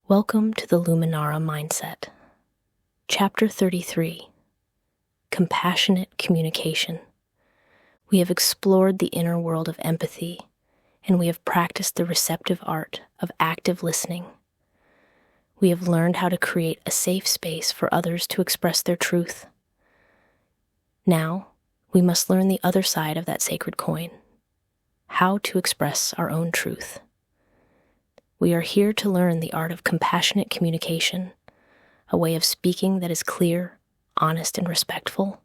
Welcome to the Luminara Mindset. Chapter 33, Compassionate Communication. We have explored the inner world of empathy, and we have practiced the receptive art of active listening. We have learned how to create a safe space for others to express their truth. Now, we must learn the other side of that sacred coin, how to express our own truth. We are here to learn the art of compassionate communication, a way of speaking that is clear, honest, and respectful,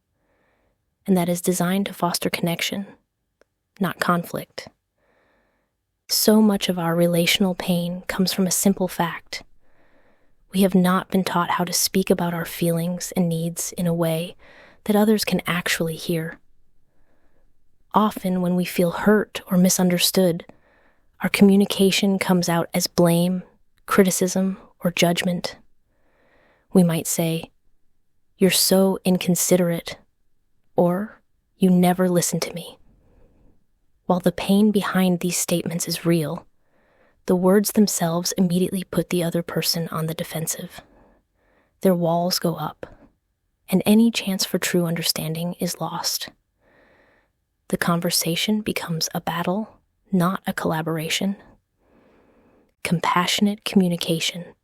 and that is designed to foster connection, not conflict. So much of our relational pain comes from a simple fact. We have not been taught how to speak about our feelings and needs in a way that others can actually hear. Often, when we feel hurt or misunderstood, our communication comes out as blame, criticism, or judgment. We might say, "You're so inconsiderate," or "You never listen to me." While the pain behind these statements is real, the words themselves immediately put the other person on the defensive. Their walls go up, and any chance for true understanding is lost. The conversation becomes a battle, not a collaboration. Compassionate communication,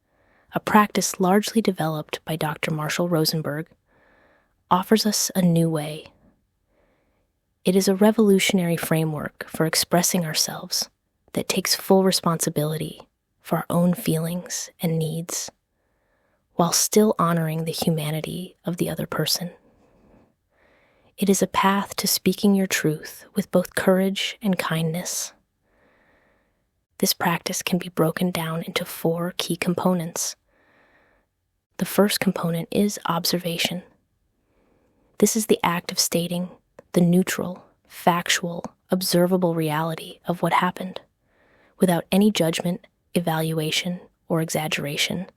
a practice largely developed by Dr. Marshall Rosenberg, offers us a new way. It is a revolutionary framework for expressing ourselves that takes full responsibility for our own feelings and needs, while still honoring the humanity of the other person. It is a path to speaking your truth with both courage and kindness. This practice can be broken down into 4 key components. The first component is observation. This is the act of stating the neutral, factual, observable reality of what happened, without any judgment, evaluation, or exaggeration.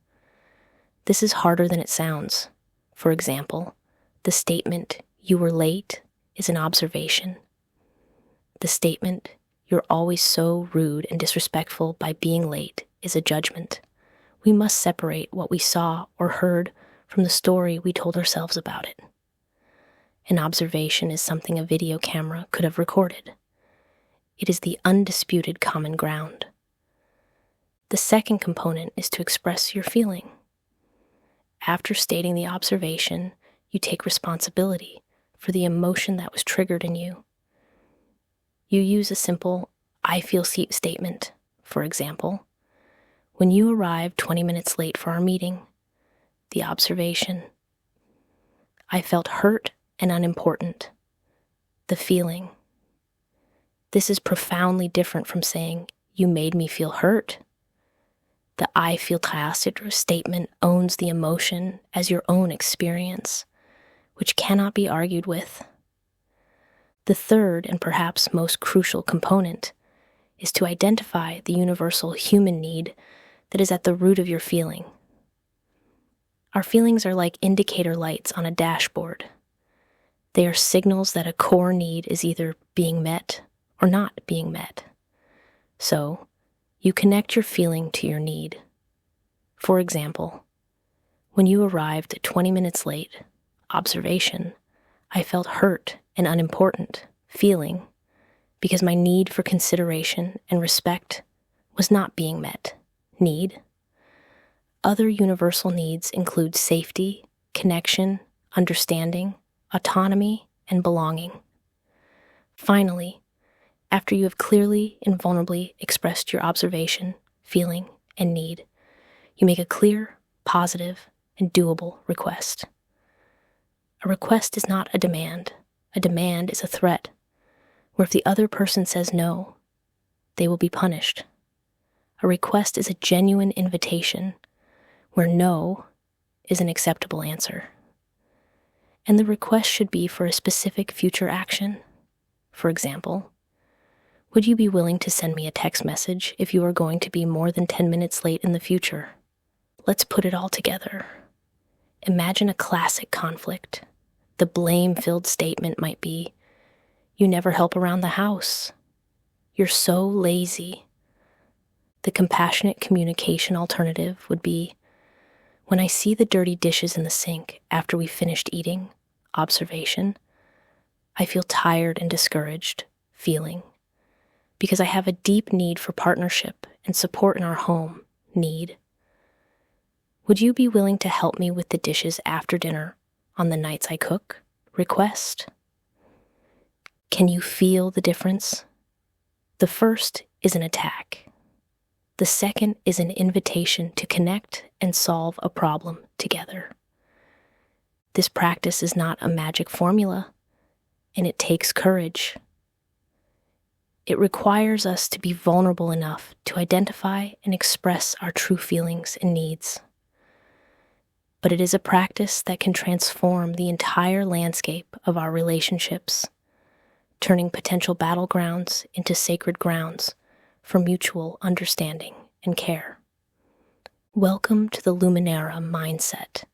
This is harder than it sounds. For example, the statement, "You were late," is an observation. The statement, "You're always so rude and disrespectful by being late," is a judgment. We must separate what we saw or heard from the story we told ourselves about it. An observation is something a video camera could have recorded. It is the undisputed common ground. The second component is to express your feeling. After stating the observation, you take responsibility for the emotion that was triggered in you. You use a simple, "I feel" statement. For example, when you arrived 20 minutes late for our meeting, the observation, "I felt hurt and unimportant." The feeling. This is profoundly different from saying, "You made me feel hurt." The "I feel" statement owns the emotion as your own experience, which cannot be argued with. The third and perhaps most crucial component is to identify the universal human need that is at the root of your feeling. Our feelings are like indicator lights on a dashboard. They are signals that a core need is either being met or not being met. So, you connect your feeling to your need. For example, when you arrived 20 minutes late, observation, "I felt hurt and unimportant," feeling, because my need for consideration and respect was not being met. Need. Other universal needs include safety, connection, understanding, autonomy, and belonging. Finally, after you have clearly and vulnerably expressed your observation, feeling, and need, you make a clear, positive, and doable request. A request is not a demand. A demand is a threat, where if the other person says no, they will be punished. A request is a genuine invitation, where no is an acceptable answer. And the request should be for a specific future action. For example, would you be willing to send me a text message if you are going to be more than 10 minutes late in the future? Let's put it all together. Imagine a classic conflict. The blame-filled statement might be, "You never help around the house. You're so lazy." The compassionate communication alternative would be, when I see the dirty dishes in the sink after we finished eating, observation, I feel tired and discouraged, feeling, because I have a deep need for partnership and support in our home, need. Would you be willing to help me with the dishes after dinner on the nights I cook? Request. Can you feel the difference? The first is an attack. The second is an invitation to connect and solve a problem together. This practice is not a magic formula, and it takes courage. It requires us to be vulnerable enough to identify and express our true feelings and needs. But it is a practice that can transform the entire landscape of our relationships, turning potential battlegrounds into sacred grounds for mutual understanding and care. Welcome to the Luminara mindset.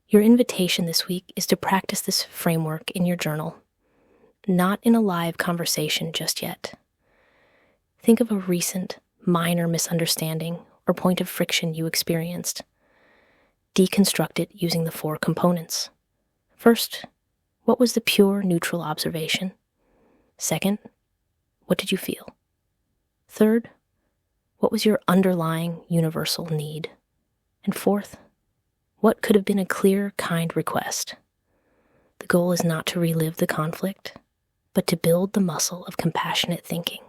Your invitation this week is to practice this framework in your journal, not in a live conversation just yet. Think of a recent, minor misunderstanding or point of friction you experienced. Deconstruct it using the 4 components. First, what was the pure, neutral observation? Second, what did you feel? Third, what was your underlying universal need? And fourth, what could have been a clear, kind request? The goal is not to relive the conflict, but to build the muscle of compassionate thinking.